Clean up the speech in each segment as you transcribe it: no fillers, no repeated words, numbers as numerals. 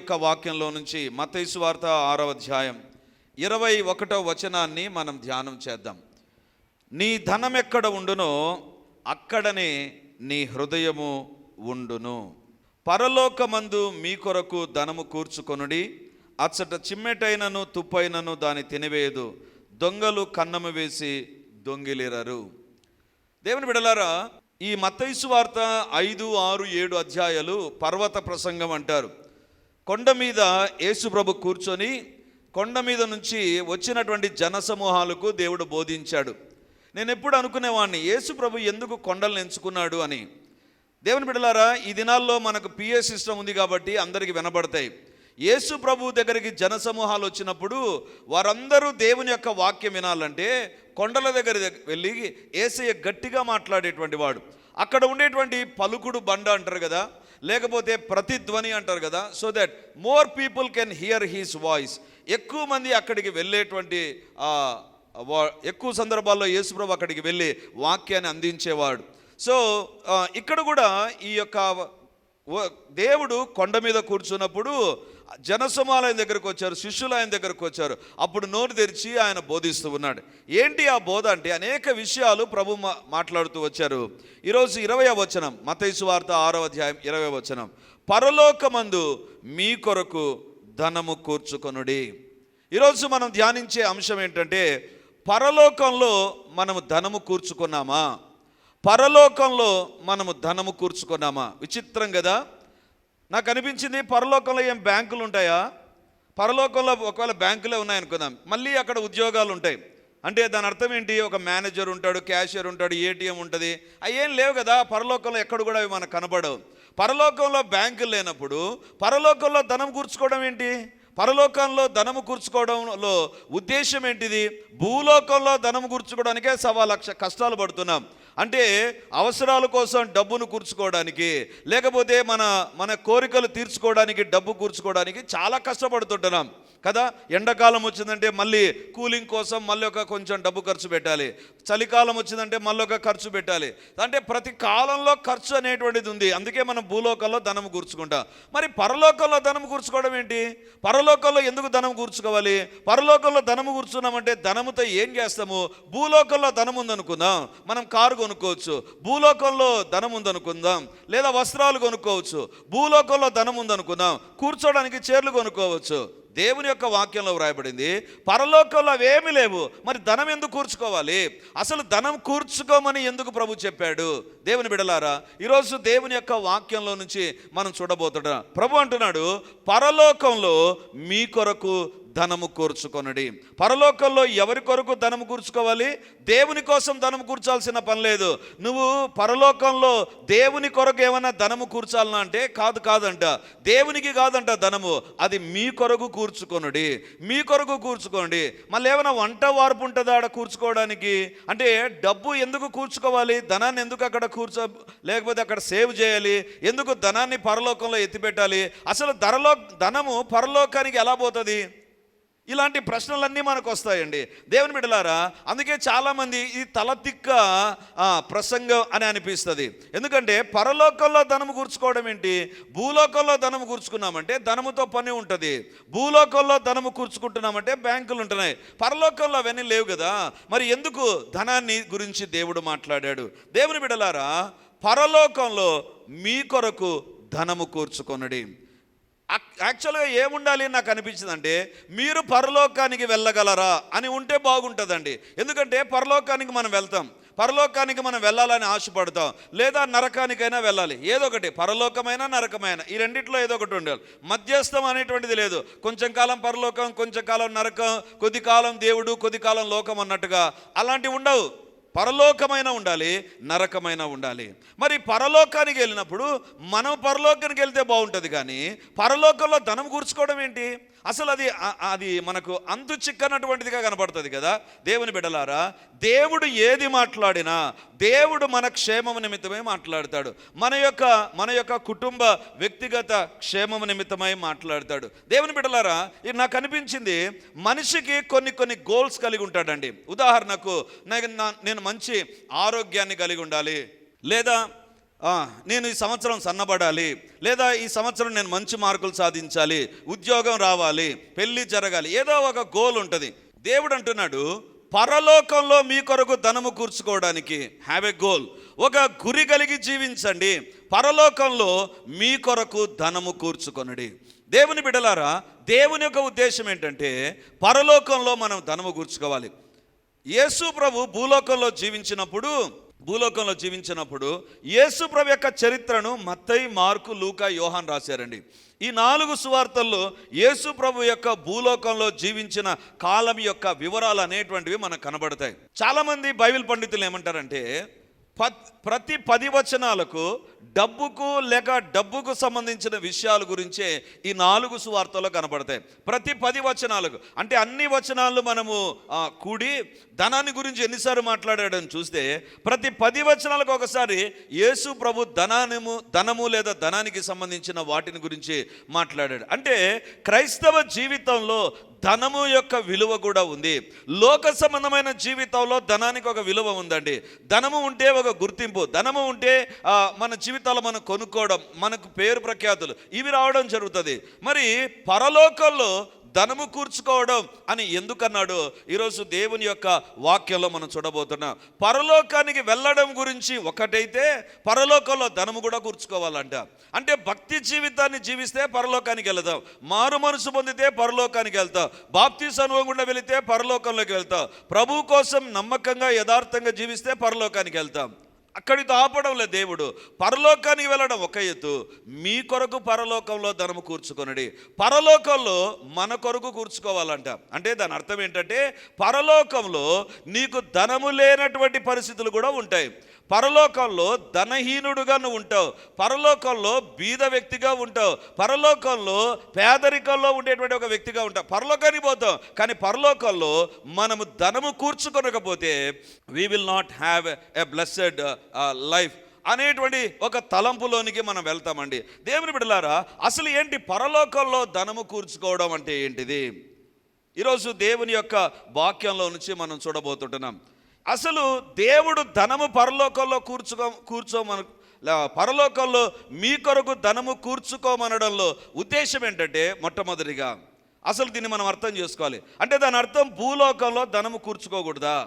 యొక్క వాక్యంలో నుంచి మత్తయి సువార్త 6వ అధ్యాయం 21వ వచనాన్ని మనం ధ్యానం చేద్దాం. నీ ధనం ఎక్కడ ఉండునో అక్కడనే నీ హృదయము ఉండును. పరలోకమందు మీ కొరకు ధనము కూర్చుకొనుడి, అచ్చట చిమ్మెటైనను తుప్పైనను దాని తినివేయదు, దొంగలు కన్నము వేసి దొంగిలిరరు. దేవుని బిడ్డలారా, ఈ మత్తయి సువార్త 5, 6, 7 అధ్యాయాలు పర్వత ప్రసంగం అంటారు. కొండ మీద యేసు ప్రభు కూర్చొని కొండ మీద నుంచి వచ్చినటువంటి జనసమూహాలకు దేవుడు బోధించాడు. నేను ఎప్పుడు అనుకునేవాడిని, యేసు ప్రభు ఎందుకు కొండలను ఎంచుకున్నాడు అని. దేవుని బిడ్డలారా, ఈ దినాల్లో మనకు పిఏ సిస్టమ్ ఉంది కాబట్టి అందరికీ వినబడతాయి. యేసు ప్రభు దగ్గరికి జనసమూహాలు వచ్చినప్పుడు వారందరూ దేవుని యొక్క వాక్యం వినాలంటే కొండల దగ్గర వెళ్ళి యేసయ్య గట్టిగా మాట్లాడేటువంటి వాడు. అక్కడ ఉండేటువంటి పలుకుడు బండ అంటారు కదా, లేకపోతే ప్రతిధ్వని అంటారు కదా, so that more people can hear he's voice. ఎక్కువ మంది అక్కడికి వెళ్ళేటువంటి ఎక్కువ సందర్భాల్లో యేసు ప్రభు అక్కడికి వెళ్ళి వాక్యాన్ని అందించేవాడు. సో ఇక్కడ కూడా ఈ యొక్క దేవుడు కొండ మీద కూర్చున్నప్పుడు జనసమూహాలు ఆయన దగ్గరకు వచ్చారు, శిష్యులు ఆయన దగ్గరకు వచ్చారు. అప్పుడు నోరు తెరిచి ఆయన బోధిస్తూ ఉన్నాడు. ఏంటి ఆ బోధ అంటే అనేక విషయాలు ప్రభు మాట్లాడుతూ వచ్చారు. ఈరోజు 20వ వచనం, మత్తయి సువార్త 6వ అధ్యాయం 20వ వచనం, పరలోకమందు మీ కొరకు ధనము కూర్చుకొనుడి. ఈరోజు మనం ధ్యానించే అంశం ఏంటంటే, పరలోకంలో మనము ధనము కూర్చుకున్నామా? పరలోకంలో మనము ధనము కూర్చుకున్నామా? విచిత్రం కదా. నాకు అనిపించింది, పరలోకంలో ఏం బ్యాంకులు ఉంటాయా? పరలోకంలో ఒకవేళ బ్యాంకులే ఉన్నాయనుకుందాం, మళ్ళీ అక్కడ ఉద్యోగాలు ఉంటాయి అంటే దాని అర్థం ఏంటి? ఒక మేనేజర్ ఉంటాడు, క్యాషియర్ ఉంటాడు, ఏటీఎం ఉంటుంది. అవి ఏం లేవు కదా పరలోకంలో, ఎక్కడ కూడా అవి మనకు కనబడవు. పరలోకంలో బ్యాంకులు లేనప్పుడు పరలోకంలో ధనం కూర్చుకోవడం ఏంటి? పరలోకంలో ధనము కూర్చుకోవడంలో ఉద్దేశం ఏంటిది? భూలోకంలో ధనము కూర్చుకోవడానికే 1,00,000 కష్టాలు పడుతున్నాం. అంటే అవసరాల కోసం డబ్బును కూర్చుకోవడానికి, లేకపోతే మన కోరికలు తీర్చుకోవడానికి డబ్బు కూర్చుకోవడానికి చాలా కష్టపడుతుంటున్నాం కదా. ఎండాకాలం వచ్చిందంటే మళ్ళీ కూలింగ్ కోసం మళ్ళీ కొంచెం డబ్బు ఖర్చు పెట్టాలి. చలికాలం వచ్చిందంటే మళ్ళీ ఖర్చు పెట్టాలి. అంటే ప్రతి కాలంలో ఖర్చు అనేటువంటిది ఉంది. అందుకే మనం భూలోకంలో ధనం కూర్చుకుంటాం. మరి పరలోకంలో ధనం కూర్చుకోవడం ఏంటి? పరలోకంలో ఎందుకు ధనం కూర్చుకోవాలి? పరలోకంలో ధనము కూర్చున్నామంటే ధనముతో ఏం చేస్తాము? భూలోకంలో ధనం ఉందనుకుందాం, మనం కారు కొనుక్కోవచ్చు. భూలోకంలో ధనం ఉందనుకుందాం, లేదా వస్త్రాలు కొనుక్కోవచ్చు. భూలోకంలో ధనం ఉందనుకుందాం, కూర్చోడానికి చైర్లు కొనుక్కోవచ్చు. దేవుని యొక్క వాక్యంలో వ్రాయబడింది, పరలోకంలో అవేమీ లేవు. మరి ధనం ఎందుకు కూర్చుకోవాలి? అసలు ధనం కూర్చుకోమని ఎందుకు ప్రభు చెప్పాడు? దేవుని బిడలారా, ఈరోజు దేవుని యొక్క వాక్యంలో నుంచి మనం చూడబోతున్నాం. ప్రభు అంటున్నాడు, పరలోకంలో మీ కొరకు ధనము కూర్చుకొనుడి. పరలోకంలో ఎవరి కొరకు ధనము కూర్చుకోవాలి? దేవుని కోసం ధనము కూర్చాల్సిన పని లేదు. నువ్వు పరలోకంలో దేవుని కొరకు ఏమైనా ధనము కూర్చాలన్నా అంటే కాదంట. దేవునికి కాదంట ధనము, అది మీ కొరకు కూర్చుకొనుడి. మీ కొరకు కూర్చుకోండి. మళ్ళీ ఏమైనా వంట వార్పు ఉంటుందా ఆడ కూర్చుకోవడానికి? అంటే డబ్బు ఎందుకు కూర్చుకోవాలి? ధనాన్ని ఎందుకు అక్కడ లేకపోతే అక్కడ సేవ్ చేయాలి? ఎందుకు ధనాన్ని పరలోకంలో ఎత్తిపెట్టాలి? అసలు ధనము పరలోకానికి ఎలా పోతుంది? ఇలాంటి ప్రశ్నలన్నీ మనకు వస్తాయండి దేవుని బిడ్డలారా. అందుకే చాలామంది ఈ తలతిక్క ప్రసంగం అని అనిపిస్తుంది. ఎందుకంటే పరలోకంలో ధనము కూర్చుకోవడం ఏంటి? భూలోకంలో ధనము కూర్చుకున్నామంటే ధనముతో పని ఉంటుంది. భూలోకంలో ధనము కూర్చుకుంటున్నామంటే బ్యాంకులు ఉంటున్నాయి. పరలోకంలో అవన్నీ లేవు కదా. మరి ఎందుకు ధనాన్ని గురించి దేవుడు మాట్లాడాడు? దేవుని బిడ్డలారా, పరలోకంలో మీ కొరకు ధనము కూర్చుకొనుడి. యాక్చువల్గా ఏముండాలి నాకు అనిపించిందంటే, మీరు పరలోకానికి వెళ్ళగలరా అని ఉంటే బాగుంటుందండి. ఎందుకంటే పరలోకానికి మనం వెళ్తాం, పరలోకానికి మనం వెళ్ళాలని ఆశపడతాం, లేదా నరకానికైనా వెళ్ళాలి. ఏదో ఒకటి, పరలోకమైనా నరకమైనా, ఈ రెండిట్లో ఏదో ఒకటి ఉండాలి. మధ్యస్థం అనేటువంటిది లేదు. కొంచెం కాలం పరలోకం, కొంచెం కాలం నరకం, కొద్ది కాలం దేవుడు, కొద్ది కాలం లోకం అన్నట్టుగా అలాంటివి ఉండవు. పరలోకమైన ఉండాలి, నరకమైన ఉండాలి. మరి పరలోకానికి వెళ్ళినప్పుడు మనం పరలోకానికి వెళ్తే బాగుంటుంది, కానీ పరలోకంలో ధనం కూర్చుకోవడం ఏంటి? అసలు అది మనకు అంతు చిక్కనటువంటిదిగా కనబడుతుంది కదా. దేవుని బిడ్డలారా, దేవుడు ఏది మాట్లాడినా దేవుడు మన క్షేమము నిమిత్తమై మాట్లాడతాడు. మన యొక్క కుటుంబ వ్యక్తిగత క్షేమము నిమిత్తమై మాట్లాడతాడు. దేవుని బిడ్డలారా, ఇది నాకు అనిపించింది, మనిషికి కొన్ని గోల్స్ కలిగి ఉంటాడండి. ఉదాహరణకు నేను మంచి ఆరోగ్యాన్ని కలిగి ఉండాలి, లేదా నేను ఈ సంవత్సరం సన్నబడాలి, లేదా ఈ సంవత్సరం నేను మంచి మార్కులు సాధించాలి, ఉద్యోగం రావాలి, పెళ్ళి జరగాలి, ఏదో ఒక గోల్ ఉంటుంది. దేవుడు అంటున్నాడు, పరలోకంలో మీ కొరకు ధనము కూర్చుకోవడానికి హ్యావ్ ఎ గోల్, ఒక గురి కలిగి జీవించండి, పరలోకంలో మీ కొరకు ధనము కూర్చుకొనుడి. దేవుని బిడ్డలారా, దేవుని యొక్క ఉద్దేశం ఏంటంటే పరలోకంలో మనం ధనము కూర్చుకోవాలి. యేసు ప్రభు భూలోకంలో జీవించినప్పుడు యేసు ప్రభు యొక్క చరిత్రను మత్తయి, మార్కు, లూకా, యోహాన్ రాశారండి. ఈ 4 సువార్తల్లో యేసు ప్రభు యొక్క భూలోకంలో జీవించిన కాలం యొక్క వివరాలు అనేటువంటివి మనకు కనబడతాయి. చాలామంది బైబిల్ పండితులు ఏమంటారంటే ప్రతి 10 వచనాలకు డబ్బుకు సంబంధించిన విషయాల గురించే ఈ 4 సువార్తల్లో కనబడతాయి. ప్రతి 10 వచనాలకు, అంటే అన్ని వచనాలు మనము కూడి ధనాన్ని గురించి ఎన్నిసార్లు మాట్లాడాడని చూస్తే ప్రతి 10 వచనాలకు ఒకసారి యేసు ప్రభు ధనము లేదా ధనానికి సంబంధించిన వాటిని గురించి మాట్లాడాడు. అంటే క్రైస్తవ జీవితంలో ధనము యొక్క విలువ కూడా ఉంది. లోక సంబంధమైన జీవితంలో ధనానికి ఒక విలువ ఉందండి. ధనము ఉంటే ఒక గుర్తింపు, ధనము ఉంటే మన జీవితాల్లో మనం కొనుక్కోవడం, మనకు పేరు ప్రఖ్యాతులు ఇవి రావడం జరుగుతుంది. మరి పరలోకంలో ధనము కూర్చుకోవడం అని ఎందుకన్నాడు ఈరోజు దేవుని యొక్క వాక్యంలో మనం చూడబోతున్నాం. పరలోకానికి వెళ్ళడం గురించి ఒకటైతే పరలోకంలో ధనము కూడా కూర్చుకోవాలంట. అంటే భక్తి జీవితాన్ని జీవిస్తే పరలోకానికి వెళ్తాం, మారు మనసు పొందితే పరలోకానికి వెళ్తాం, బాప్తిస్మ అనుభవం గుండా వెళితే పరలోకంలోకి వెళ్తాం, ప్రభు కోసం నమ్మకంగా యథార్థంగా జీవిస్తే పరలోకానికి వెళ్తాం. అక్కడితో ఆపడం లేదు దేవుడు. పరలోకానికి వెళ్ళడం ఒక ఎత్తు, మీ కొరకు పరలోకంలో ధనము కూర్చుకొనడి. పరలోకంలో మన కొరకు కూర్చుకోవాలంట. అంటే దాని అర్థం ఏంటంటే పరలోకంలో నీకు ధనము లేనటువంటి పరిస్థితులు కూడా ఉంటాయి. పరలోకంలో ధనహీనుడుగా నువ్వు ఉంటావు, పరలోకంలో బీద వ్యక్తిగా ఉంటావు, పరలోకంలో పేదరికంలో ఉండేటువంటి ఒక వ్యక్తిగా ఉంటావు. పరలోకానికి పోతాం, కానీ పరలోకంలో మనము ధనము కూర్చుకొనకపోతే we will not have a blessed life అనేటువంటి ఒక తలంపులోనికి మనం వెళ్తామండి. దేవుని బిడ్డలారా, అసలు ఏంటి పరలోకంలో ధనము కూర్చుకోవడం అంటే ఏంటిది? ఈరోజు దేవుని యొక్క వాక్యంలో నుంచి మనం చూడబోతుంటున్నాం. అసలు దేవుడు ధనము పరలోకంలో పరలోకంలో మీ కొరకు ధనము కూర్చుకోమనడంలో ఉద్దేశం ఏంటంటే మొట్టమొదటిగా అసలు దీన్ని మనం అర్థం చేసుకోవాలి. అంటే దాని అర్థం భూలోకంలో ధనము కూర్చుకోకూడదా?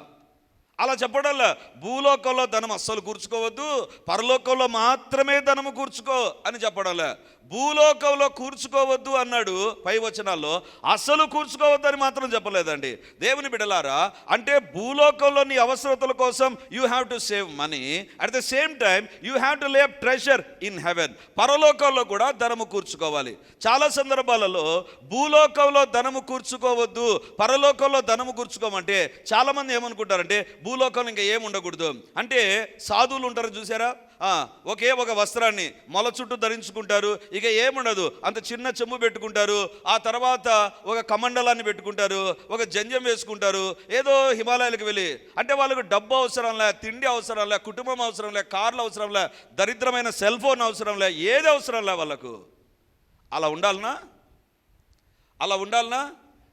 అలా చెప్పడంలా భూలోకంలో ధనం అస్సలు కూర్చుకోవద్దు, పరలోకంలో మాత్రమే ధనము కూర్చుకో అని చెప్పడంలే. భూలోకంలో కూర్చుకోవద్దు అన్నాడు పై వచనాల్లో, అస్సలు కూర్చుకోవద్దు అని మాత్రం చెప్పలేదండి. దేవుని బిడ్డలారా, అంటే భూలోకంలో నీ అవసరతల కోసం you have to save money, at the same time you have to లే ట్రెజర్ ఇన్ హెవెన్. పరలోకంలో కూడా ధనము కూర్చుకోవాలి. చాలా సందర్భాలలో భూలోకంలో ధనము కూర్చుకోవద్దు, పరలోకంలో ధనము కూర్చుకోమంటే చాలామంది ఏమనుకుంటారంటే భూలోకంలో ఇంకా ఏమి ఉండకూడదు. అంటే సాధువులు ఉంటారు చూసారా, ఒకే ఒక వస్త్రాన్ని మొల చుట్టూ ధరించుకుంటారు, ఇక ఏముండదు, అంత చిన్న చెంబు పెట్టుకుంటారు, ఆ తర్వాత ఒక కమండలాన్ని పెట్టుకుంటారు, ఒక జంజం వేసుకుంటారు, ఏదో హిమాలయాలకు వెళ్ళి. అంటే వాళ్ళకు డబ్బు అవసరం లే, తిండి అవసరం లే, కుటుంబం అవసరం లే, కార్లు అవసరం లే, దరిద్రమైన సెల్ ఫోన్ అవసరం లే, ఏది అవసరం లే వాళ్ళకు. అలా ఉండాలనా?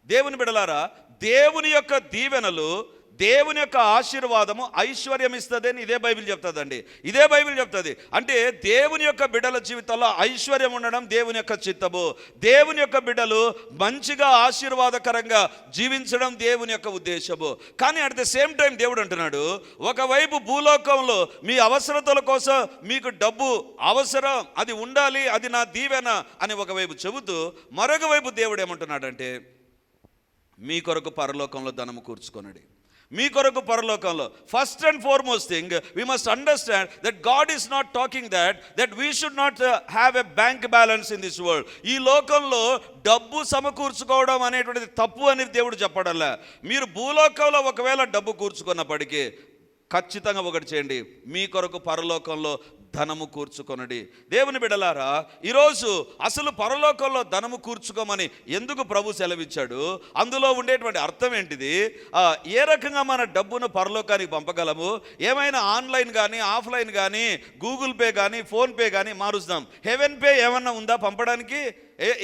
దేవుని బిడ్డలారా, దేవుని యొక్క దీవెనలు, దేవుని యొక్క ఆశీర్వాదము ఐశ్వర్యం ఇస్తుందని ఇదే బైబిల్ చెప్తుందండి. ఇదే బైబిల్ చెప్తుంది. అంటే దేవుని యొక్క బిడ్డల జీవితంలో ఐశ్వర్యం ఉండడం దేవుని యొక్క చిత్తము. దేవుని యొక్క బిడ్డలు మంచిగా ఆశీర్వాదకరంగా జీవించడం దేవుని యొక్క ఉద్దేశము. కానీ అట్ ద సేమ్ టైం దేవుడు అంటున్నాడు, ఒకవైపు భూలోకంలో మీ అవసరతల కోసం మీకు డబ్బు అవసరం, అది ఉండాలి, అది నా దీవెన అని ఒకవైపు చెబుతూ, మరొక వైపు దేవుడు ఏమంటున్నాడంటే మీ కొరకు పరలోకంలో ధనము కూర్చుకొనడి. మీ కొరకు పరలోకంలో first and foremost thing we must understand that God is not talking that we should not have a bank balance in this world. ఈ లోకంలో డబ్బు సమకూర్చుకోవడం అనేటువంటిది తప్పు అని దేవుడు చెప్పడంలే. మీరు భూలోకంలో ఒకవేళ డబ్బు కూర్చుకున్నప్పటికీ ఖచ్చితంగా ఒకటి చేయండి, మీ కొరకు పరలోకంలో ధనము కూర్చుకొనడి. దేవుని బిడ్డలారా, ఈరోజు అసలు పరలోకంలో ధనము కూర్చుకోమని ఎందుకు ప్రభు సెలవిచ్చాడు? అందులో ఉండేటువంటి అర్థం ఏంటిది? ఏ రకంగా మన డబ్బును పరలోకానికి పంపగలము? ఏమైనా ఆన్లైన్ కానీ ఆఫ్లైన్ కానీ గూగుల్ పే కానీ ఫోన్పే కానీ మారుస్తాం. హెవెన్ పే ఏమన్నా ఉందా పంపడానికి?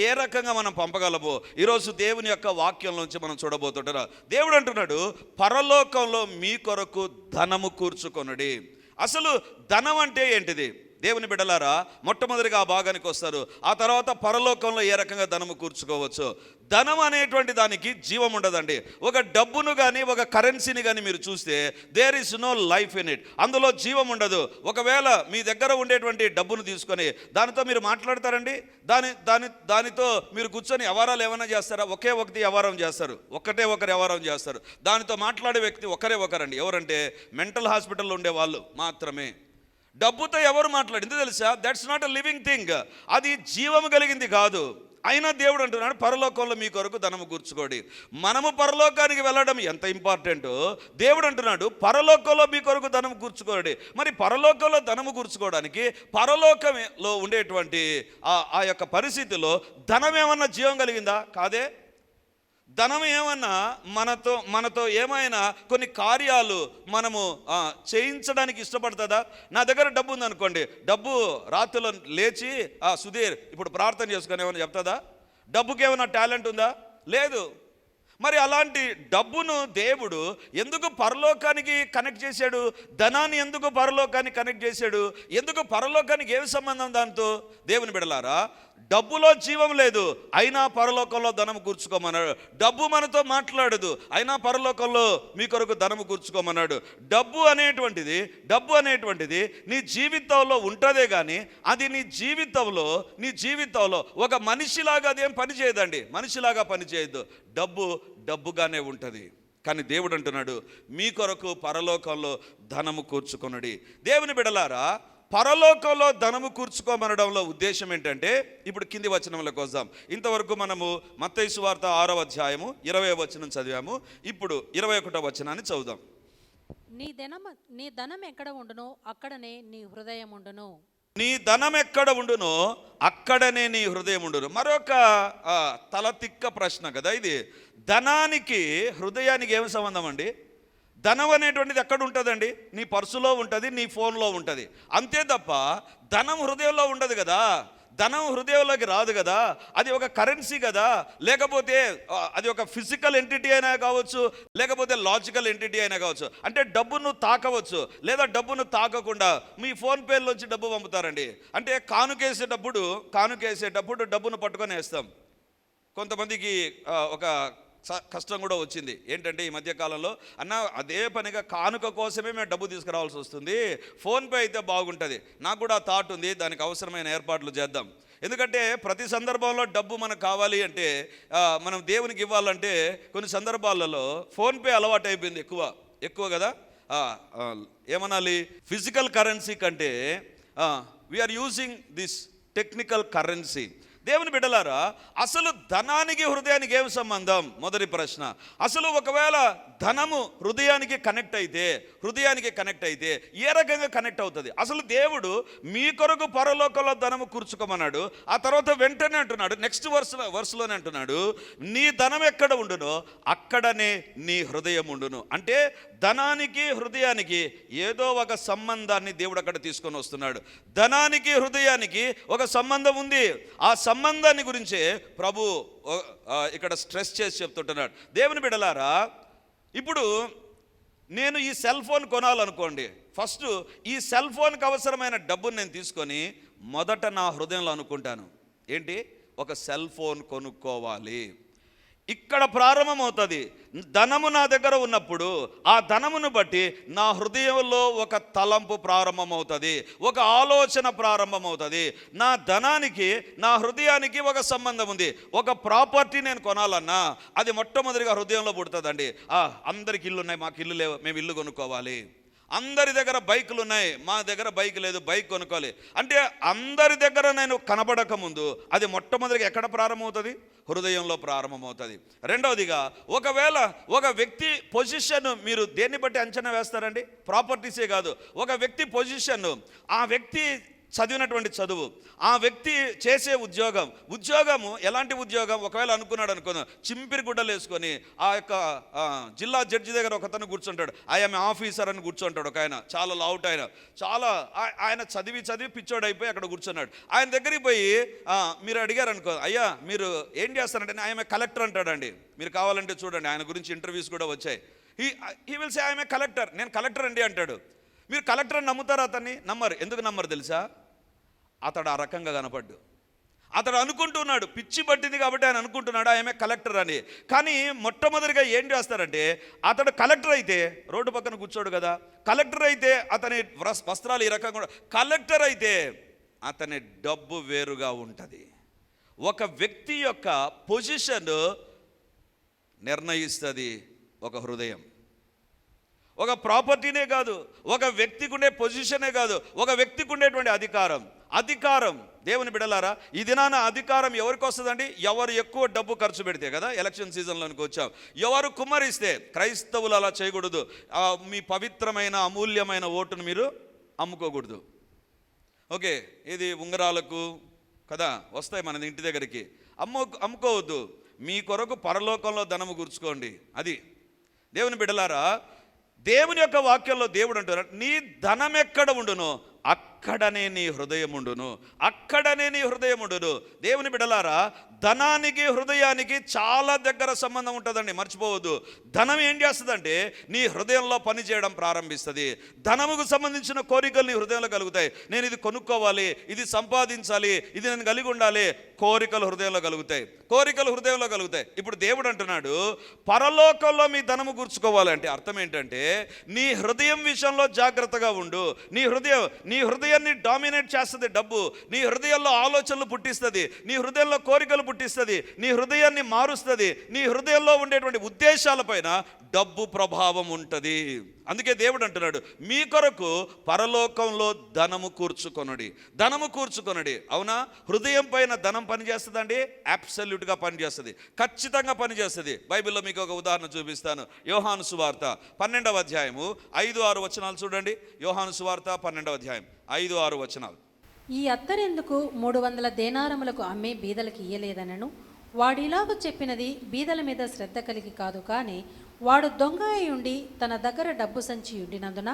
ఏ రకంగా మనం పంపగలము? ఈరోజు దేవుని యొక్క వాక్యంలోంచి మనం చూడబోతుంటారా. దేవుడు అంటున్నాడు, పరలోకంలో మీ కొరకు ధనము కూర్చుకొనుడి. అసలు ధనం అంటే ఏంటిది? దేవుని బిడ్డలారా, మొట్టమొదటిగా ఆ భాగానికి వస్తారు. ఆ తర్వాత పరలోకంలో ఏ రకంగా ధనము కూర్చుకోవచ్చు. ధనం అనేటువంటి దానికి జీవం ఉండదండి. ఒక డబ్బును కానీ ఒక కరెన్సీని కానీ మీరు చూస్తే there is no life in it, అందులో జీవం ఉండదు. ఒకవేళ మీ దగ్గర ఉండేటువంటి డబ్బును తీసుకొని దానితో మీరు మాట్లాడతారండి? దానితో మీరు కూర్చొని వ్యవహారాలు ఏమైనా చేస్తారా? ఒకే ఒకటి వ్యవహారం చేస్తారు, ఒకరు వ్యవహారం చేస్తారు. దానితో మాట్లాడే వ్యక్తి ఒకరండి. ఎవరంటే మెంటల్ హాస్పిటల్లో ఉండే వాళ్ళు మాత్రమే. డబ్బుతో ఎవరు మాట్లాడింది తెలుసా? That's not a living thing, అది జీవము కలిగింది కాదు. అయినా దేవుడు అంటున్నాడు పరలోకంలో మీ కొరకు ధనము కూర్చుకోండి. మనము పరలోకానికి వెళ్ళడం ఎంత ఇంపార్టెంటో దేవుడు అంటున్నాడు పరలోకంలో మీ కొరకు ధనము కూర్చుకోండి. మరి పరలోకంలో ధనము కూర్చుకోవడానికి పరలోకంలో ఉండేటువంటి ఆ యొక్క పరిస్థితిలో ధనం ఏమన్నా జీవం కలిగిందా? కాదే. ధనం ఏమన్నా మనతో ఏమైనా కొన్ని కార్యాలు మనము చేయించడానికి ఇష్టపడుతుందా? నా దగ్గర డబ్బు ఉందనుకోండి, డబ్బు రాత్రిలో లేచి సుధీర్ ఇప్పుడు ప్రార్థన చేసుకొని ఏమైనా చెప్తుందా? డబ్బుకి ఏమైనా టాలెంట్ ఉందా? లేదు. మరి అలాంటి డబ్బును దేవుడు ఎందుకు పరలోకానికి కనెక్ట్ చేశాడు? ధనాన్ని ఎందుకు పరలోకానికి కనెక్ట్ చేశాడు? ఎందుకు పరలోకానికి ఏమి సంబంధం దాంతో? దేవుని బిడ్డలారా, డబ్బులో జీవం లేదు, అయినా పరలోకంలో ధనము కూర్చుకోమన్నాడు. డబ్బు మనతో మాట్లాడదు, అయినా పరలోకంలో మీ కొరకు ధనము కూర్చుకోమన్నాడు. డబ్బు అనేటువంటిది నీ జీవితంలో ఉంటుందే కానీ అది నీ జీవితంలో ఒక మనిషిలాగా అదేం పని చేయదండి. మనిషిలాగా పని చేయొద్దు. డబ్బుగానే ఉంటుంది. కానీ దేవుడు అంటున్నాడు మీ కొరకు పరలోకంలో ధనము కూర్చుకొనుడి. దేవుని బిడ్డలారా, పరలోకంలో ధనము కూర్చుకోమనడంలో ఉద్దేశం ఏంటంటే, ఇప్పుడు కింది వచనంలోకి వద్దాం. ఇంతవరకు మనము మత్తయి సువార్త 6వ అధ్యాయము 20వ వచనం చదివాము. ఇప్పుడు 21వ వచనాన్ని చదువుదాం. నీ ధనం ఎక్కడ ఉండునో అక్కడనే నీ హృదయం ఉండును. నీ ధనం ఎక్కడ ఉండునో అక్కడనే నీ హృదయం ఉండును. మరొక తలతిక్క ప్రశ్న కదా ఇది. ధనానికి హృదయానికి ఏమి సంబంధం అండి? ధనం అనేటువంటిది ఎక్కడ ఉంటుందండి? నీ పర్సులో ఉంటుంది, నీ ఫోన్లో ఉంటుంది, అంతే తప్ప ధనం హృదయంలో ఉండదు కదా. ధనం హృదయంలోకి రాదు కదా. అది ఒక కరెన్సీ కదా. లేకపోతే అది ఒక ఫిజికల్ ఎంటిటీ అయినా కావచ్చు, లేకపోతే లాజికల్ ఎంటిటీ అయినా కావచ్చు. అంటే డబ్బును తాకవచ్చు, లేదా డబ్బును తాకకుండా మీ ఫోన్పేలోంచి డబ్బు పంపుతారండి. అంటే కానుకేసేటప్పుడు డబ్బును పట్టుకొని వేస్తాం. కొంతమందికి ఒక కష్టం కూడా వచ్చింది. ఏంటంటే ఈ మధ్యకాలంలో అన్న అదే పనిగా కానుక కోసమే మేము డబ్బు తీసుకురావాల్సి వస్తుంది, ఫోన్పే అయితే బాగుంటుంది. నాకు కూడా థాట్ ఉంది, దానికి అవసరమైన ఏర్పాట్లు చేద్దాం. ఎందుకంటే ప్రతి సందర్భంలో డబ్బు మనకు కావాలి అంటే, మనం దేవునికి ఇవ్వాలంటే కొన్ని సందర్భాలలో ఫోన్పే అలవాటు అయిపోయింది ఎక్కువ కదా. ఏమనాలి, ఫిజికల్ కరెన్సీ కంటే we are using this technical currency. దేవుని బిడ్డలారా, అసలు ధనానికి హృదయానికి ఏం సంబంధం? మొదటి ప్రశ్న. అసలు ఒకవేళ ధనము హృదయానికి కనెక్ట్ అయితే ఏ రకంగా కనెక్ట్ అవుతుంది? అసలు దేవుడు మీ కొరకు పరలోకంలో ధనము కూర్చుకోమన్నాడు. ఆ తర్వాత వెంటనే అంటున్నాడు, నెక్స్ట్ వర్స్లోనే అంటున్నాడు, నీ ధనం ఎక్కడ ఉండునో అక్కడనే నీ హృదయం ఉండును. అంటే ధనానికి హృదయానికి ఏదో ఒక సంబంధాన్ని దేవుడు అక్కడ తీసుకొని వస్తున్నాడు. ధనానికి హృదయానికి ఒక సంబంధం ఉంది. ఆ సంబంధాన్ని గురించే ప్రభు ఇక్కడ స్ట్రెస్ చేసి చెప్తుంటున్నాడు. దేవుని బిడ్డలారా, ఇప్పుడు నేను ఈ సెల్ ఫోన్ కొనాలనుకోండి, ఫస్ట్ ఈ సెల్ ఫోన్కి అవసరమైన డబ్బును నేను తీసుకొని మొదట నా హృదయంలో అనుకుంటాను, ఏంటి, ఒక సెల్ ఫోన్ కొనుక్కోవాలి. ఇక్కడ ప్రారంభమవుతుంది. ధనము నా దగ్గర ఉన్నప్పుడు ఆ ధనమును బట్టి నా హృదయంలో ఒక తలంపు ప్రారంభమవుతుంది, ఒక ఆలోచన ప్రారంభమవుతుంది. నా ధనానికి నా హృదయానికి ఒక సంబంధం ఉంది. ఒక ప్రాపర్టీ నేను కొనాలన్నా అది మొట్టమొదటిగా హృదయంలో పుడుతుందండి. అందరికి ఇల్లు ఉన్నాయి, మాకు ఇల్లు లేవు, మేము ఇల్లు కొనుక్కోవాలి. అందరి దగ్గర బైకులు ఉన్నాయి, మా దగ్గర బైక్ లేదు, బైక్ కొనుక్కోవాలి. అంటే అందరి దగ్గర నేను కనబడక ముందు అది మొట్టమొదటిగా ఎక్కడ ప్రారంభమవుతుంది? హృదయంలో ప్రారంభమవుతుంది. రెండవదిగా, ఒకవేళ ఒక వ్యక్తి పొజిషన్ మీరు దేన్ని బట్టి అంచనా వేస్తారండి? ప్రాపర్టీసే కాదు, ఒక వ్యక్తి పొజిషన్, ఆ వ్యక్తి చదివినటువంటి చదువు, ఆ వ్యక్తి చేసే ఉద్యోగము ఎలాంటి ఉద్యోగం? ఒకవేళ అనుకుందాం, చింపిరి గుడ్డలు వేసుకొని ఆ యొక్క జిల్లా జడ్జి దగ్గర ఒకతను కూర్చుంటాడు, ఐఎమ్ ఆఫీసర్ అని కూర్చుంటాడు ఒక ఆయన, చాలా లావుట్ ఆయన చదివి పిచ్చోడు అయిపోయి అక్కడ కూర్చున్నాడు. ఆయన దగ్గరికి పోయి మీరు అడిగారు అనుకో, అయ్యా మీరు ఏం చేస్తారంటే ఐఎమ్ ఏ కలెక్టర్ అంటాడండి. మీరు కావాలంటే చూడండి, ఆయన గురించి ఇంటర్వ్యూస్ కూడా వచ్చాయి. He will say I'm a collector, నేను కలెక్టర్ అండి అంటాడు. మీరు కలెక్టర్ అని నమ్ముతారా? అతన్ని నమ్మరు. ఎందుకు నమ్మరు తెలుసా? అతడు ఆ రకంగా కనపడ్డు. అతడు అనుకుంటున్నాడు, పిచ్చి పట్టింది కాబట్టి ఆయన అనుకుంటున్నాడు ఆమె కలెక్టర్ అని. కానీ మొట్టమొదటిగా ఏం చేస్తారంటే, అతడు కలెక్టర్ అయితే రోడ్డు పక్కన కూర్చోడు కదా. కలెక్టర్ అయితే అతని వస్త్రాలు ఈ రకంగా కూడా, కలెక్టర్ అయితే అతని డబ్బు వేరుగా ఉంటుంది. ఒక వ్యక్తి యొక్క పొజిషన్ నిర్ణయిస్తుంది ఒక హృదయం. ఒక ప్రాపర్టీనే కాదు, ఒక వ్యక్తికి ఉండే పొజిషనే కాదు, ఒక వ్యక్తికి ఉండేటువంటి అధికారం దేవుని బిడ్డలారా, ఈ దినాన అధికారం ఎవరికి వస్తుందండి? ఎవరు ఎక్కువ డబ్బు ఖర్చు పెడితే కదా. ఎలక్షన్ సీజన్లోనికి వచ్చాం. ఎవరు కుమ్మరిస్తే, క్రైస్తవులు అలా చేయకూడదు. మీ పవిత్రమైన అమూల్యమైన ఓటును మీరు అమ్ముకోకూడదు. ఓకే, ఇది ఉంగరాలకు కదా వస్తాయి మన ఇంటి దగ్గరికి, అమ్ముకోవద్దు. మీ కొరకు పరలోకంలో ధనము కూర్చుకోండి. అది దేవుని బిడ్డలారా, దేవుని యొక్క వాక్యంలో దేవుడు అంటున్నాడు, నీ ధనం ఎక్కడ ఉండునో అక్కడనే నీ హృదయం ఉండును, అక్కడనే నీ హృదయం ఉండును. దేవుని బిడ్డలారా, ధనానికి హృదయానికి చాలా దగ్గర సంబంధం ఉంటుందండి, మర్చిపోవద్దు. ధనం ఏం చేస్తుందంటే నీ హృదయంలో పని చేయడం ప్రారంభిస్తుంది. ధనముకు సంబంధించిన కోరికలు నీ హృదయంలో కలుగుతాయి. నేను ఇది కొనుక్కోవాలి, ఇది సంపాదించాలి, ఇది నేను కలిగి ఉండాలి, కోరికలు హృదయంలో కలుగుతాయి. ఇప్పుడు దేవుడు అంటున్నాడు, పరలోకంలో మీ ధనము కూర్చుకోవాలంటే అర్థం ఏంటంటే, నీ హృదయం విషయంలో జాగ్రత్తగా ఉండు. నీ హృదయాన్ని డామినేట్ చేస్తుంది డబ్బు. నీ హృదయంలో ఆలోచనలు పుట్టిస్తుంది, నీ హృదయంలో కోరికలు పుట్టిస్తుంది, నీ హృదయాన్ని మారుస్తుంది. నీ హృదయంలో ఉండేటువంటి ఉద్దేశాలపైన డబ్బు ప్రభావం ఉంటుంది. అందుకే దేవుడు అంటున్నాడు, మీ కొరకు పరలోకంలో ధనము కూర్చుకొనడి. అవునా? హృదయం పైన ధనం పనిచేస్తుందండి, అబ్సల్యూట్గా పనిచేస్తుంది, ఖచ్చితంగా పనిచేస్తుంది. బైబిల్లో మీకు ఒక ఉదాహరణ చూపిస్తాను. యోహాను సువార్త 12వ అధ్యాయము 5-6 వచనాలు చూడండి. యోహాను సువార్త 12వ అధ్యాయం 5-6 వచనాలు. ఈ అత్తరెందుకు 300 దేనారములకు అమ్మి బీదలకు ఇయ్యలేదనను, వాడిలాగ చెప్పినది బీదల మీద శ్రద్ధ కలిగి కాదు, కానీ వాడు దొంగ అయి ఉండి తన దగ్గర డబ్బు సంచి ఉండినందున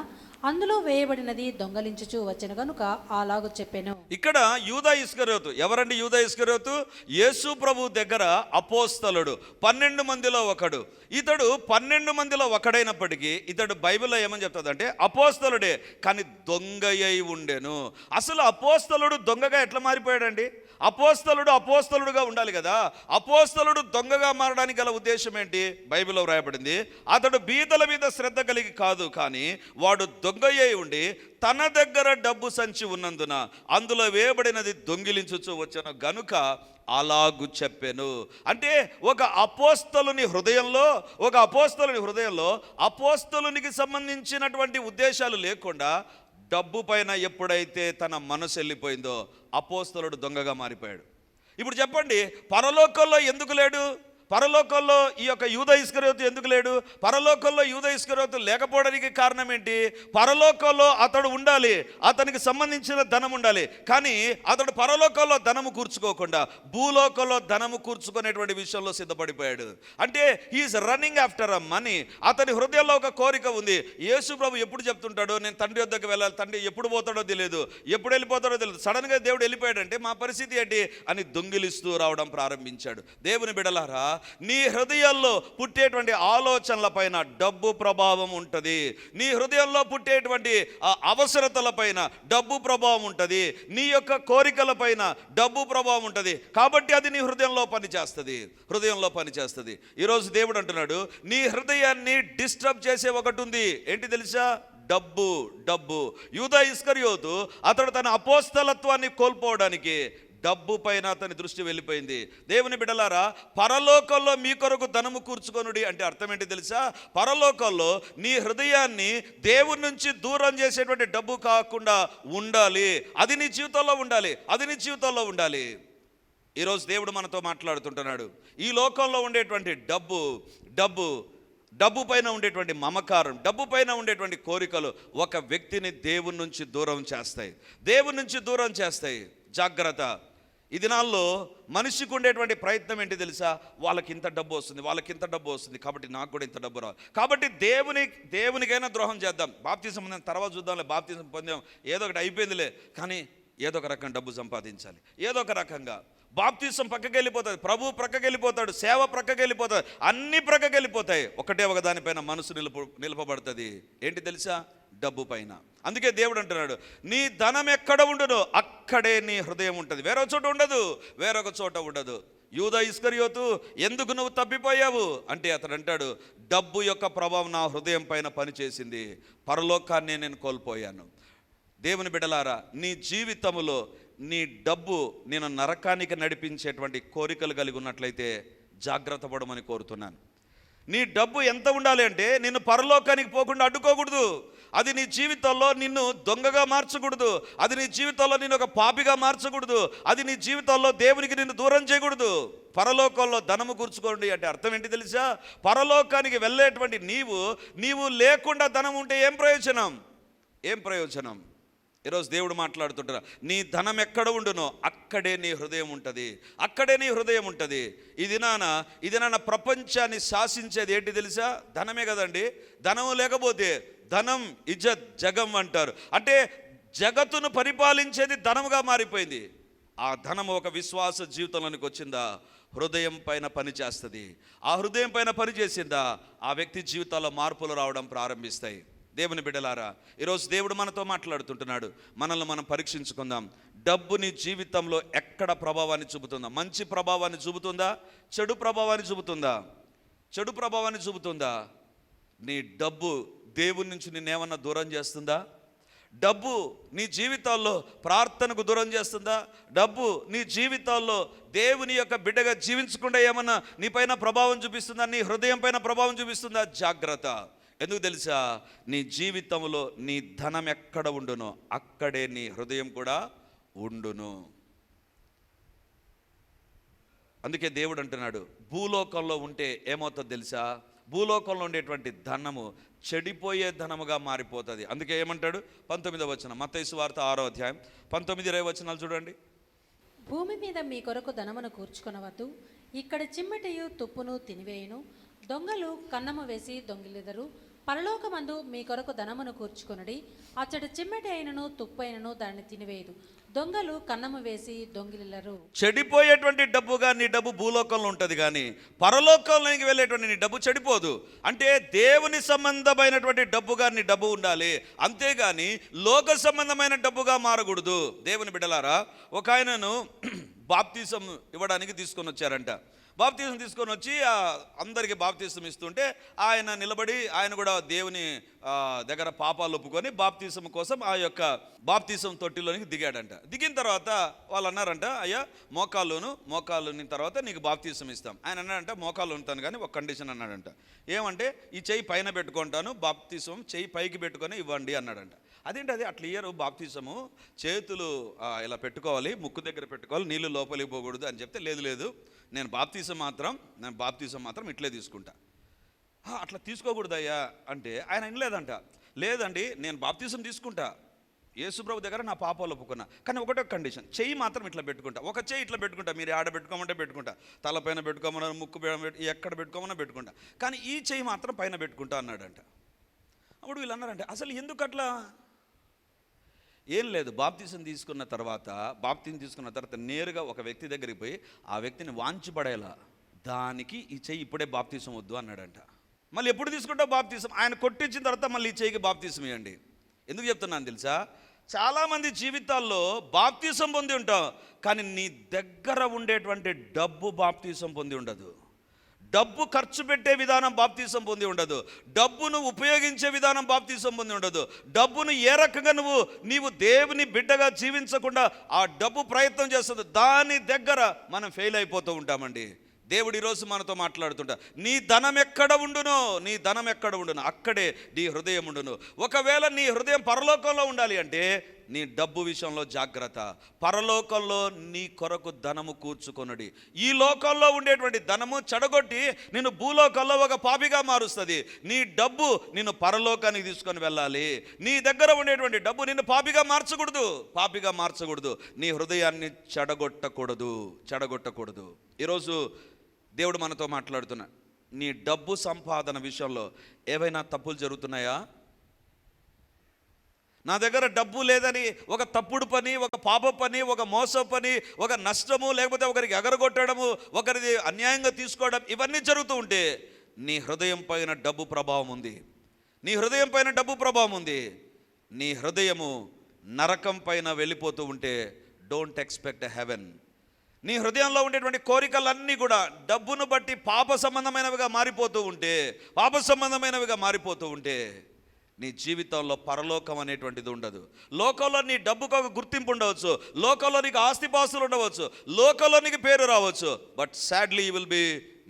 అందులో వేయబడినది దొంగలించుచూ వచ్చెను గనుక అలాగూ చెప్పెను. ఇక్కడ యూదా ఇస్కరియోతు ఎవరండి? యూదా ఇస్కరియోతు యేసు ప్రభు దగ్గర అపోస్తలుడు, 12 మందిలో ఒకడు. ఇతడు 12 మందిలో ఒకడైనప్పటికీ ఇతడు బైబిల్లో ఏమని చెప్తుందంటే అపోస్తలుడే, కానీ దొంగ అయి ఉండెను. అసలు అపోస్తలుడు దొంగగా ఎట్లా మారిపోయాడండి? అపోస్తలుడుగా ఉండాలి కదా. అపోస్తలుడు దొంగగా మారడానికి గల ఉద్దేశం ఏంటి? బైబిల్లో వ్రాయబడింది, అతడు బీదల మీద శ్రద్ధ కలిగి కాదు, కానీ వాడు దొంగ అయి ఉండి తన దగ్గర డబ్బు సంచి ఉన్నందున అందులో వేయబడినది దొంగిలించుచూ వచ్చాను గనుక అలాగు చెప్పెను. అంటే ఒక అపోస్తలుని హృదయంలో అపోస్తలునికి సంబంధించినటువంటి ఉద్దేశాలు లేకుండా డబ్బు పైన ఎప్పుడైతే తన మనసు వెళ్ళిపోయిందో అపోస్తలుడు దొంగగా మారిపోయాడు. ఇప్పుడు చెప్పండి, పరలోకంలో ఎందుకు లేడు? పరలోకంలో ఈ యొక్క యూదా ఇస్కరియోతు ఎందుకు లేడు? పరలోకంలో యూదా ఇస్కరియోతు లేకపోవడానికి కారణం ఏంటి? పరలోకంలో అతడు ఉండాలి, అతనికి సంబంధించిన ధనం ఉండాలి, కానీ అతడు పరలోకంలో ధనము కూర్చుకోకుండా భూలోకంలో ధనము కూర్చుకునేటువంటి విషయంలో సిద్ధపడిపోయాడు. అంటే he is running after a money. అతని హృదయంలో ఒక కోరిక ఉంది. యేసు ప్రభు ఎప్పుడు చెప్తుంటాడు, నేను తండ్రి వద్దకు వెళ్ళాలి, తండ్రి ఎప్పుడు పోతాడో తెలియదు, ఎప్పుడు వెళ్ళిపోతాడో తెలియదు. సడన్గా దేవుడు వెళ్ళిపోయాడంటే మా పరిస్థితి ఏంటి అని దొంగిలిస్తూ రావడం ప్రారంభించాడు. దేవుని బిడ్డలారా, నీ హృదయంలో పుట్టేటువంటి ఆలోచనల పైన డబ్బు ప్రభావం ఉంటుంది. నీ హృదయంలో పుట్టేటువంటి అవసరతల పైన డబ్బు ప్రభావం ఉంటుంది. నీ యొక్క కోరికల పైన డబ్బు ప్రభావం ఉంటుంది. కాబట్టి అది నీ హృదయంలో పనిచేస్తుంది. ఈరోజు దేవుడు అంటున్నాడు, నీ హృదయాన్ని డిస్టర్బ్ చేసే ఒకటి ఉంది. ఏంటి తెలుసా? డబ్బు. యూదా ఇస్కరియోతు అతడు తన అపోస్తలత్వాన్ని కోల్పోవడానికి డబ్బు పైన అతని దృష్టి వెళ్ళిపోయింది. దేవుని బిడ్డలారా, పరలోకంలో మీ కొరకు ధనము కూర్చుకొనుడి అంటే అర్థం ఏంటి తెలుసా? పరలోకంలో నీ హృదయాన్ని దేవుని నుంచి దూరం చేసేటువంటి డబ్బు కాకుండా ఉండాలి. అది నీ జీవితంలో ఉండాలి. ఈరోజు దేవుడు మనతో మాట్లాడుతుంటున్నాడు. ఈ లోకంలో ఉండేటువంటి డబ్బు పైన ఉండేటువంటి మమకారం, డబ్బు పైన ఉండేటువంటి కోరికలు ఒక వ్యక్తిని దేవుని నుంచి దూరం చేస్తాయి. జాగ్రత్త. ఈ దినాల్లో మనిషికి ఉండేటువంటి ప్రయత్నం ఏంటి తెలుసా? వాళ్ళకి ఇంత డబ్బు వస్తుంది కాబట్టి నాకు కూడా ఇంత డబ్బు రావాలి, కాబట్టి దేవునికైనా ద్రోహం చేద్దాం. బాప్తిసం పొందిన తర్వాత చూద్దాంలే, బాప్తిసం పొందాం ఏదో ఒకటి అయిపోయిందిలే, కానీ ఏదో ఒక రకం డబ్బు సంపాదించాలి. ఏదో ఒక రకంగా బాప్తిసం పక్కకి వెళ్ళిపోతుంది, ప్రభు ప్రక్కకి వెళ్ళిపోతాడు, సేవ ప్రక్కకి వెళ్ళిపోతుంది, అన్ని ప్రక్కకి వెళ్ళిపోతాయి. ఒకటే ఒక దానిపైన మనసు నిలపబడుతుంది. ఏంటి తెలుసా? డబ్బు పైన. అందుకే దేవుడు అంటున్నాడు, నీ ధనం ఎక్కడ ఉండునో అక్కడే నీ హృదయం ఉంటుంది. వేరొక చోట ఉండదు, వేరొక చోట ఉండదు. యూదా ఇస్కరియోతు, ఎందుకు నువ్వు తప్పిపోయావు అంటే అతడు అంటాడు, డబ్బు యొక్క ప్రభావం నా హృదయం పైన పనిచేసింది, పరలోకాన్ని నేను కోల్పోయాను. దేవుని బిడ్డలారా, నీ జీవితంలో నీ డబ్బు నేను నరకానికి నడిపించేటువంటి కోరికలు కలిగి ఉన్నట్లయితే జాగ్రత్త పడమని కోరుతున్నాను. నీ డబ్బు ఎంత ఉండాలి అంటే నిన్ను పరలోకానికి పోకుండా అడ్డుకోకూడదు. అది నీ జీవితంలో నిన్ను దొంగగా మార్చకూడదు. అది నీ జీవితంలో నిన్ను ఒక పాపిగా మార్చకూడదు. అది నీ జీవితంలో దేవునికి నిన్ను దూరం చేయకూడదు. పరలోకంలో ధనము కూర్చుకోండి అంటే అర్థం ఏంటి తెలుసా? పరలోకానికి వెళ్ళేటువంటి నీవు లేకుండా ధనం ఉంటే ఏం ప్రయోజనం? ఏం ప్రయోజనం? ఈరోజు దేవుడు మాట్లాడుతుంటారు, నీ ధనం ఎక్కడ ఉండునో అక్కడే నీ హృదయం ఉంటుంది, అక్కడే నీ హృదయం ఉంటుంది. ఇది నాన్న ప్రపంచాన్ని శాసించేది ఏంటి తెలుసా? ధనమే కదండి. ధనము లేకపోతే ధనం ఇజ్జత్ జగం అంటారు. అంటే జగత్తును పరిపాలించేది ధనముగా మారిపోయింది. ఆ ధనము ఒక విశ్వాస జీవితంలోనికి వచ్చిందా, హృదయం పైన పనిచేస్తుంది. ఆ హృదయం పైన పనిచేసిందా, ఆ వ్యక్తి జీవితాల్లో మార్పులు రావడం ప్రారంభిస్తాయి. దేవుని బిడ్డలారా, ఈరోజు దేవుడు మనతో మాట్లాడుతుంటున్నాడు. మనల్ని మనం పరీక్షించుకుందాం. డబ్బు నీ జీవితంలో ఎక్కడ ప్రభావాన్ని చూపుతుందా? మంచి ప్రభావాన్ని చూపుతుందా? చెడు ప్రభావాన్ని చూపుతుందా? చెడు ప్రభావాన్ని చూపుతుందా? నీ డబ్బు దేవుని నుంచి నిన్నేమన్నా దూరం చేస్తుందా? డబ్బు నీ జీవితాల్లో ప్రార్థనకు దూరం చేస్తుందా? డబ్బు నీ జీవితాల్లో దేవుని యొక్క బిడ్డగా జీవించకుండా ఏమన్నా నీ పైన ప్రభావం చూపిస్తుందా? నీ హృదయం పైన ప్రభావం చూపిస్తుందా? జాగ్రత్త. ఎందుకు తెలుసా? నీ జీవితంలో నీ ధనం ఎక్కడ ఉండునో అక్కడే నీ హృదయం కూడా ఉండును. అందుకే దేవుడు అంటున్నాడు, భూలోకంలో ఉంటే ఏమవుతుంది తెలుసా? భూలోకంలో ఉండేటువంటి ధనము చెడిపోయే ధనముగా మారిపోతుంది. అందుకే ఏమంటాడు? 19వ వచనం, మత్తయి సువార్త 6వ అధ్యాయం 19-20 వచనాలు చూడండి. భూమి మీద మీ కొరకు ధనమును కూర్చుకొనవద్దు, ఇక్కడ చిమ్మటయు తుప్పును తినివేయును, దొంగలు కన్నము వేసి దొంగిలెదరు. పరలోకమందు మీ కొరకు ధనమును కూర్చుకొనుడి, అచ్చట చిమ్మటి అయినను తుప్పు అయినను దాన్ని తినివేయదు, దొంగలు కన్నము వేసి దొంగిలెదరు. చెడిపోయేటువంటి డబ్బుగా నీ డబ్బు భూలోకంలో ఉంటుంది, కానీ పరలోకంలోకి వెళ్ళేటువంటి నీ డబ్బు చెడిపోదు. అంటే దేవుని సంబంధమైనటువంటి డబ్బుగా నీ డబ్బు ఉండాలి, అంతేగాని లోక సంబంధమైన డబ్బుగా మారకూడదు. దేవుని బిడ్డలారా, ఒక ఆయనను బాప్తిసం ఇవ్వడానికి తీసుకొని వచ్చారంట. బాప్తీసం తీసుకొని వచ్చి అందరికీ బాప్తీసం ఇస్తుంటే ఆయన నిలబడి ఆయన కూడా దేవుని దగ్గర పాపాలు ఒప్పుకొని బాప్తీసం కోసం ఆ యొక్క బాప్తీసం తొట్టిలోనికి దిగాడంట. దిగిన తర్వాత వాళ్ళు అన్నారంట, అయ్యా మోకాళ్ళుని తర్వాత నీకు బాప్తీసం ఇస్తాం. ఆయన అన్నాడంట, మోకాళ్ళు ఉంటాను కానీ ఒక కండిషన్ అన్నాడంట. ఏమంటే ఈ చెయ్యి పైన పెట్టుకుంటాను, బాప్తీసం చెయ్యి పైకి పెట్టుకొని ఇవ్వండి అన్నాడంట. అదేంటి అది అట్లా ఇయ్యరు, బాప్తీసము చేతులు ఇలా పెట్టుకోవాలి, ముక్కు దగ్గర పెట్టుకోవాలి, నీళ్ళు లోపలికి పోకూడదు అని చెప్తే, లేదు నేను బాప్తీసం మాత్రం ఇట్లే తీసుకుంటా. అట్లా తీసుకోకూడదయ్యా అంటే ఆయన వినలేదంట. లేదండి నేను బాప్తీసం తీసుకుంటా, యేసుప్రభు దగ్గర నా పాపాలు ఒప్పుకున్నా, కానీ ఒకటే కండిషన్, చెయ్యి మాత్రం ఇట్లా పెట్టుకుంటా, ఒక చెయ్యి ఇట్లా పెట్టుకుంటా, మీరు ఆడ పెట్టుకోమంటే పెట్టుకుంటా, తలపైన పెట్టుకోమన్నారు, ముక్కు ఎక్కడ పెట్టుకోమన్నా పెట్టుకుంటా, కానీ ఈ చెయ్యి మాత్రం పైన పెట్టుకుంటా అన్నాడంట. అప్పుడు వీళ్ళు అన్నారంటే, అసలు ఎందుకు అట్లా? ఏం లేదు, బాప్తీసం తీసుకున్న తర్వాత నేరుగా ఒక వ్యక్తి దగ్గరికి పోయి ఆ వ్యక్తిని వాంచిపడేలా, దానికి ఈ చెయ్యి ఇప్పుడే బాప్తీసం వద్దు అన్నాడంట. మళ్ళీ ఎప్పుడు తీసుకుంటావు బాప్తీసం? ఆయన కొట్టించిన తర్వాత మళ్ళీ ఈ చెయ్యికి బాప్తీసం ఇవ్వండి. ఎందుకు చెప్తున్నాను తెలుసా? చాలామంది జీవితాల్లో బాప్తీసం పొంది ఉంటావు, కానీ నీ దగ్గర ఉండేటువంటి డబ్బు బాప్తీసం పొంది ఉండదు. డబ్బు ఖర్చు పెట్టే విధానం బాప్తీసం పొంది ఉండదు. డబ్బును ఉపయోగించే విధానం బాప్తీసం పొంది ఉండదు. డబ్బును ఏ రకంగా నీవు దేవుని బిడ్డగా జీవించకుండా ఆ డబ్బు ప్రయత్నం చేస్తుంది, దాని దగ్గర మనం ఫెయిల్ అయిపోతూ ఉంటామండి. దేవుడు ఈరోజు మనతో మాట్లాడుతుంటా, నీ ధనం ఎక్కడ ఉండునో అక్కడే నీ హృదయం ఉండును. ఒకవేళ నీ హృదయం పరలోకంలో ఉండాలి అంటే నీ డబ్బు విషయంలో జాగ్రత్త. పరలోకంలో నీ కొరకు ధనము కూర్చుకొనుడి. ఈ లోకంలో ఉండేటువంటి ధనము చెడగొట్టి నిన్ను భూలోకంలో ఒక పాపిగా మారుస్తుంది. నీ డబ్బు నిన్ను పరలోకానికి తీసుకొని వెళ్ళాలి. నీ దగ్గర ఉండేటువంటి డబ్బు నిన్ను పాపిగా మార్చకూడదు. నీ హృదయాన్ని చెడగొట్టకూడదు. ఈరోజు దేవుడు మనతో మాట్లాడుతున్నా, నీ డబ్బు సంపాదన విషయంలో ఏవైనా తప్పులు జరుగుతున్నాయా? నా దగ్గర డబ్బు లేదని ఒక తప్పుడు పని, ఒక పాప పని, ఒక మోస పని, ఒక నష్టము, లేకపోతే ఒకరికి ఎగరగొట్టడము, ఒకరిది అన్యాయంగా తీసుకోవడం, ఇవన్నీ జరుగుతూ ఉంటే నీ హృదయం పైన డబ్బు ప్రభావం ఉంది. నీ హృదయము నరకం పైన వెళ్ళిపోతూ ఉంటే డోంట్ ఎక్స్పెక్ట్ హెవెన్. నీ హృదయంలో ఉండేటువంటి కోరికలన్నీ కూడా డబ్బును బట్టి పాప సంబంధమైనవిగా మారిపోతూ ఉంటే నీ జీవితంలో పరలోకం అనేటువంటిది ఉండదు. లోకంలో నీ డబ్బుకు ఒక గుర్తింపు ఉండవచ్చు, లోకంలో నీకు ఆస్తిపాస్తులు ఉండవచ్చు, లోకంలో నీకు పేరు రావచ్చు, but sadly you will be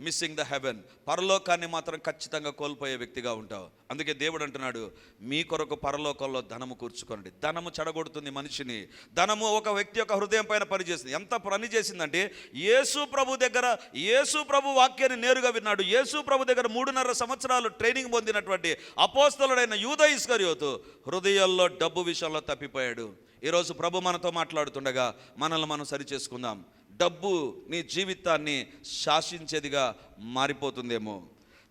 missing the heaven. పరలోకాన్ని మాత్రం ఖచ్చితంగా కోల్పోయే వ్యక్తిగా ఉంటావు. అందుకే దేవుడు అంటున్నాడు, మీ కొరకు పరలోకంలో ధనము కూర్చుకోండి. ధనము చెడగొడుతుంది మనిషిని. ధనము ఒక వ్యక్తి యొక్క హృదయం పైన పనిచేసింది. ఎంత పని చేసిందంటే యేసు ప్రభు వాక్యాన్ని నేరుగా విన్నాడు. యేసు ప్రభు దగ్గర 3.5 సంవత్సరాలు ట్రైనింగ్ పొందినటువంటి అపోస్తలుడైన యూదా ఇస్కరియోతు హృదయాల్లో డబ్బు విషయంలో తప్పిపోయాడు. ఈరోజు ప్రభు మనతో మాట్లాడుతుండగా మనల్ని మనం సరిచేసుకుందాం. డబ్బు నీ జీవితాన్ని శాసించేదిగా మారిపోతుందేమో,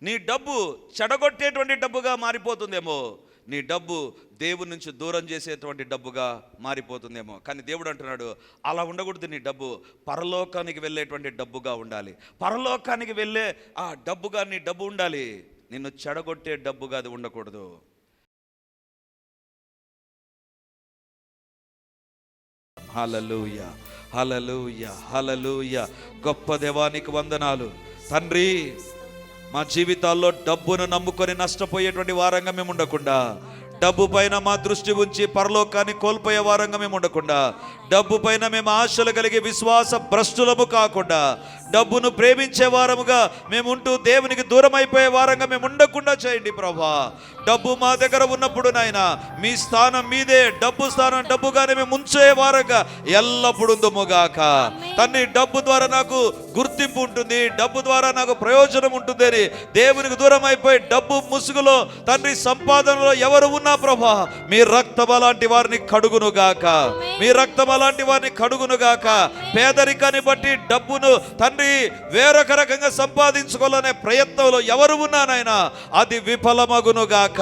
నీ డబ్బు చెడగొట్టేటువంటి డబ్బుగా మారిపోతుందేమో, నీ డబ్బు దేవుని నుంచి దూరం చేసేటువంటి డబ్బుగా మారిపోతుందేమో. కానీ దేవుడు అంటున్నాడు, అలా ఉండకూడదు. నీ డబ్బు పరలోకానికి వెళ్ళేటువంటి డబ్బుగా ఉండాలి. పరలోకానికి వెళ్ళే ఆ డబ్బుగా నీ డబ్బు ఉండాలి. నిన్ను చెడగొట్టే డబ్బుగా అది ఉండకూడదు. హల్లెలూయా, హల్లెలూయా, హల్లెలూయా. గొప్ప దేవానికి వందనాలు తండ్రి. మా జీవితాల్లో డబ్బును నమ్ముకొని నష్టపోయేటువంటి వారంగా మేము ఉండకుండా, డబ్బు పైన మా దృష్టి ఉంచి పరలోకాన్ని కోల్పోయే వారంగా మేము ఉండకుండా, డబ్బు పైన మేము ఆశలు కలిగి విశ్వాస భ్రష్టులము కాకుండా, డబ్బును ప్రేమించే వారముగా మేము ఉంటూ దేవునికి దూరం అయిపోయే వారంగా మేము ఉండకుండా చేయండి ప్రభా. డబ్బు మా దగ్గర ఉన్నప్పుడు నాయనా మీ స్థానం మీదే, డబ్బు స్థానం డబ్బుగానే మేము ఉంచే వారంగా ఎల్లప్పుడూ ఉందుముగాక. తండ్రి, డబ్బు ద్వారా నాకు గుర్తింపు ఉంటుంది, డబ్బు ద్వారా నాకు ప్రయోజనం ఉంటుంది అని దేవునికి దూరం అయిపోయి డబ్బు ముసుగులో తండ్రి సంపాదనలో ఎవరు ఉన్నా ప్రభా, మీ రక్తం అలాంటి వారిని కడుగునుగాక, మీ రక్తం అలాంటి వారిని కడుగునుగాక. పేదరికాన్ని బట్టి డబ్బును తండ్రి వేరొక రకంగా సంపాదించుకోవాలనే ప్రయత్నంలో ఎవరు ఉన్నానైనా అది విఫలమగునుగాక.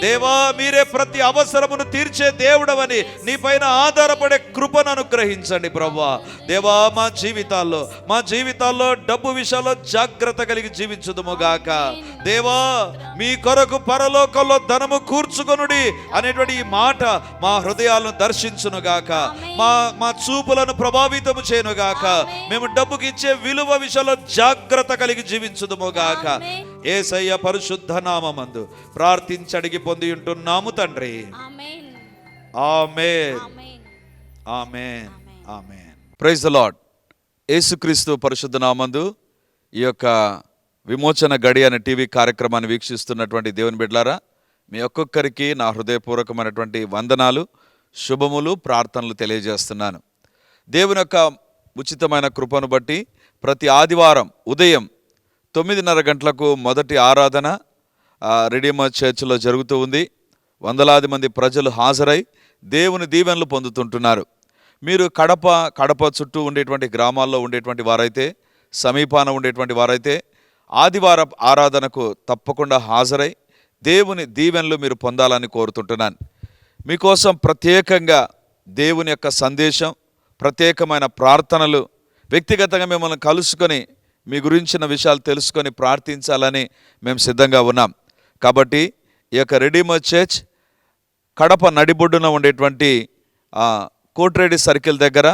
దేవా, మీరే ప్రతి అవసరమును తీర్చే దేవుడవని నీ పైన ఆధారపడే కృపను అనుగ్రహించండి ప్రభువా. దేవా, మా జీవితాల్లో డబ్బు విషయంలో జాగ్రత్త కలిగి జీవించుదుముగాక. దేవా, మీ కొరకు పరలోకంలో ధనము కూర్చుకొనుడి అనేటువంటి ఈ మాట మా హృదయాలను దర్శించునుగాక, మా చూపులను ప్రభావితము చేయనుగాక. మేము డబ్బుకి ఇచ్చే విలువ విషయంలో జాగ్రత్త కలిగి జీవించుదుముగాక. యేసయ్య పరిశుద్ధ నామమందు ప్రార్థించి అడిగి పొంది ఉంటున్నాము తండ్రి. Amen, amen, amen. Praise the lord. యేసుక్రీస్తు పరిశుద్ధ నామమందు ఈ యొక్క విమోచన గడి అనే టీవీ కార్యక్రమాన్ని వీక్షిస్తున్నటువంటి దేవుని బిడ్డలారా, మీ ఒక్కొక్కరికి నా హృదయపూర్వకమైనటువంటి వందనాలు, శుభములు, ప్రార్థనలు తెలియజేస్తున్నాను. దేవుని యొక్క ఉచితమైన కృపను బట్టి ప్రతి ఆదివారం ఉదయం 9:30 గంటలకు మొదటి ఆరాధన రెడీమర్ చర్చ్లో జరుగుతూ ఉంది. వందలాది మంది ప్రజలు హాజరై దేవుని దీవెనలు పొందుతుంటున్నారు. మీరు కడప చుట్టూ ఉండేటువంటి గ్రామాల్లో ఉండేటువంటి వారైతే, సమీపాన ఉండేటువంటి వారైతే ఆదివారం ఆరాధనకు తప్పకుండా హాజరై దేవుని దీవెనలు మీరు పొందాలని కోరుతుంటున్నాను. మీకోసం ప్రత్యేకంగా దేవుని యొక్క సందేశం, ప్రత్యేకమైన ప్రార్థనలు, వ్యక్తిగతంగా మిమ్మల్ని కలుసుకొని మీ గురించిన విషయాలు తెలుసుకొని ప్రార్థించాలని మేము సిద్ధంగా ఉన్నాం. కాబట్టి ఈ యొక్క రెడీమర్ చర్చ్ కడప నడిబొడ్డున ఉండేటువంటి కోటిరెడ్డి సర్కిల్ దగ్గర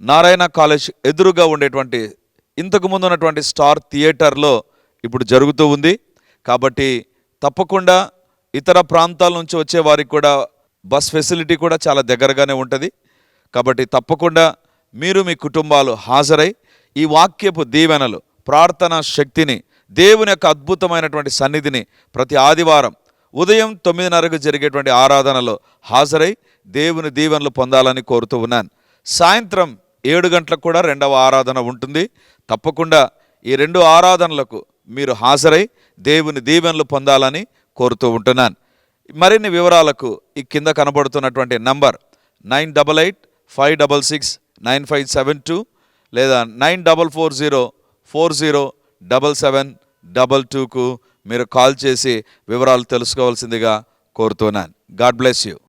నారాయణ కాలేజ్ ఎదురుగా ఉండేటువంటి ఇంతకు ముందు ఉన్నటువంటి స్టార్ థియేటర్లో ఇప్పుడు జరుగుతూ ఉంది. కాబట్టి తప్పకుండా ఇతర ప్రాంతాల నుంచి వచ్చే వారికి కూడా బస్ ఫెసిలిటీ కూడా చాలా దగ్గరగానే ఉంటుంది. కాబట్టి తప్పకుండా మీరు మీ కుటుంబాలు హాజరై ఈ వాక్యపు దీవెనలు, ప్రార్థనా శక్తిని, దేవుని యొక్క అద్భుతమైనటువంటి సన్నిధిని ప్రతి ఆదివారం ఉదయం 9:30కు జరిగేటువంటి ఆరాధనలో హాజరై దేవుని దీవెనలు పొందాలని కోరుతూ ఉన్నాను. సాయంత్రం 7 గంటలకు కూడా 2వ ఆరాధన ఉంటుంది. తప్పకుండా ఈ 2 ఆరాధనలకు మీరు హాజరై దేవుని దీవెనలు పొందాలని కోరుతూ ఉంటున్నాను. మరిన్ని వివరాలకు ఈ కింద కనబడుతున్నటువంటి నంబర్ 9885669572 లేదా 9440407722కు మీరు కాల్ చేసి వివరాలు తెలుసుకోవాల్సిందిగా కోరుతున్నాను. God bless you.